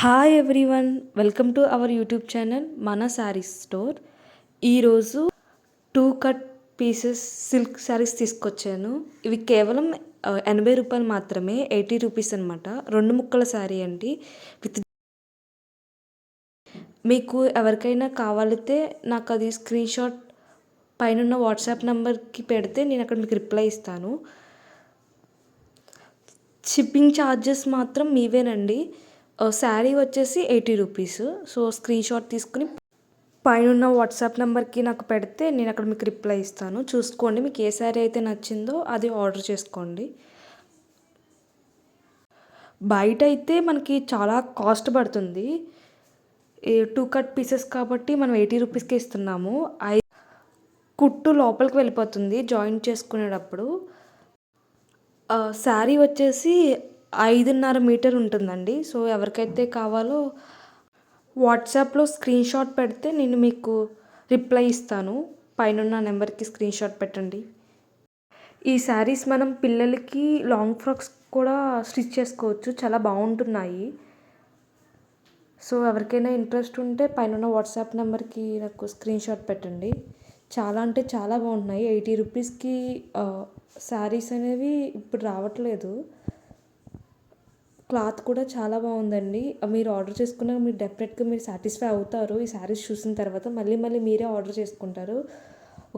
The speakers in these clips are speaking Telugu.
Hi everyone, welcome to our YouTube channel మన శారీస్ స్టోర్. ఈరోజు 2 కట్ పీసెస్ సిల్క్ శారీస్ తీసుకొచ్చాను. ఇవి కేవలం 80 రూపాయలు మాత్రమే, 80 రూపీస్ అనమాట. 2 ముక్కల శారీ అండి. విత్ మీకు ఎవరికైనా కావాలితే నాకు అది స్క్రీన్ షాట్ పైన వాట్సాప్ నెంబర్కి పెడితే నేను అక్కడ మీకు రిప్లై ఇస్తాను. షిప్పింగ్ ఛార్జెస్ మాత్రం మీవేనండి. శారీ వచ్చేసి 80 రూపీస్. సో స్క్రీన్ షాట్ తీసుకుని పైన వాట్సాప్ నెంబర్కి నాకు పెడితే నేను అక్కడ మీకు రిప్లై ఇస్తాను. చూసుకోండి, మీకు ఏ శారీ అయితే నచ్చిందో అది ఆర్డర్ చేసుకోండి. బయట అయితే మనకి చాలా కాస్ట్ పడుతుంది. 2 కట్ పీసెస్ కాబట్టి మనం 80 రూపీస్కే ఇస్తున్నాము. కుట్టు లోపలికి వెళ్ళిపోతుంది జాయింట్ చేసుకునేటప్పుడు. శారీ వచ్చేసి 5.5 మీటర్ ఉంటుందండి. సో ఎవరికైతే కావాలో వాట్సాప్లో స్క్రీన్ షాట్ పెడితే నేను మీకు రిప్లై ఇస్తాను. పైన నెంబర్కి స్క్రీన్ షాట్ పెట్టండి. ఈ శారీస్ మనం పిల్లలకి లాంగ్ ఫ్రాక్స్ కూడా స్టిచ్ చేసుకోవచ్చు, చాలా బాగుంటున్నాయి. సో ఎవరికైనా ఇంట్రెస్ట్ ఉంటే పైన వాట్సాప్ నెంబర్కి నాకు స్క్రీన్ షాట్ పెట్టండి. చాలా అంటే చాలా బాగుంటున్నాయి. 80 రూపీస్కి శారీస్ అనేవి ఇప్పుడు రావట్లేదు. క్లాత్ కూడా చాలా బాగుందండి. మీరు ఆర్డర్ చేసుకున్నాక మీరు డెఫినెట్గా మీరు సాటిస్ఫై అవుతారు. ఈ శారీస్ చూసిన తర్వాత మళ్ళీ మళ్ళీ మీరే ఆర్డర్ చేసుకుంటారు.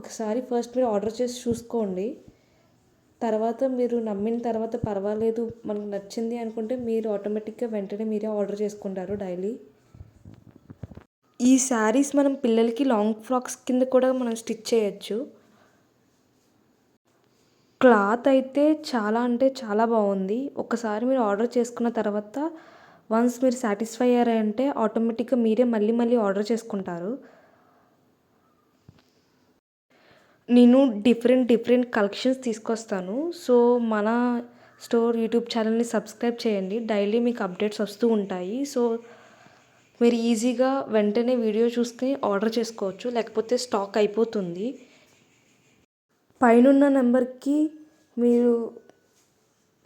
ఒకసారి ఫస్ట్ మీరు ఆర్డర్ చేసి చూసుకోండి. తర్వాత మీరు నమ్మిన తర్వాత పర్వాలేదు మనకు నచ్చింది అనుకుంటే మీరు ఆటోమేటిక్గా వెంటనే మీరే ఆర్డర్ చేసుకుంటారు డైలీ. ఈ శారీస్ మనం పిల్లలకి లాంగ్ ఫ్రాక్స్ కింద కూడా మనం స్టిచ్ చేయొచ్చు. క్లాత్ అయితే చాలా అంటే చాలా బాగుంది. ఒకసారి మీరు ఆర్డర్ చేసుకున్న తర్వాత వన్స్ మీరు సాటిస్ఫై అయ్యారంటే ఆటోమేటిక్గా మీరే మళ్ళీ మళ్ళీ ఆర్డర్ చేసుకుంటారు. నేను డిఫరెంట్ కలెక్షన్స్ తీసుకొస్తాను. సో మన స్టోర్ యూట్యూబ్ ఛానల్ని సబ్స్క్రైబ్ చేయండి. డైలీ మీకు అప్డేట్స్ వస్తూ ఉంటాయి. సో మీరు ఈజీగా వెంటనే వీడియో చూసుకుని ఆర్డర్ చేసుకోవచ్చు, లేకపోతే స్టాక్ అయిపోతుంది. పైనున్న నెంబర్కి మీరు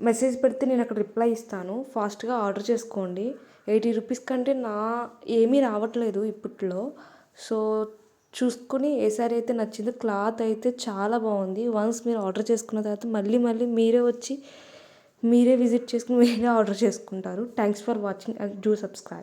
మెసేజ్ పెడితే నేను అక్కడ రిప్లై ఇస్తాను. ఫాస్ట్గా ఆర్డర్ చేసుకోండి. 80 రూపీస్ కంటే ఏమీ రావట్లేదు ఇప్పట్లో. సో చూసుకుని ఏ శారీ అయితే నచ్చిందో, క్లాత్ అయితే చాలా బాగుంది. వన్స్ మీరు ఆర్డర్ చేసుకున్న తర్వాత మళ్ళీ మళ్ళీ మీరే వచ్చి మీరే విజిట్ చేసుకుని మీరే ఆర్డర్ చేసుకుంటారు. Thanks for watching and do subscribe.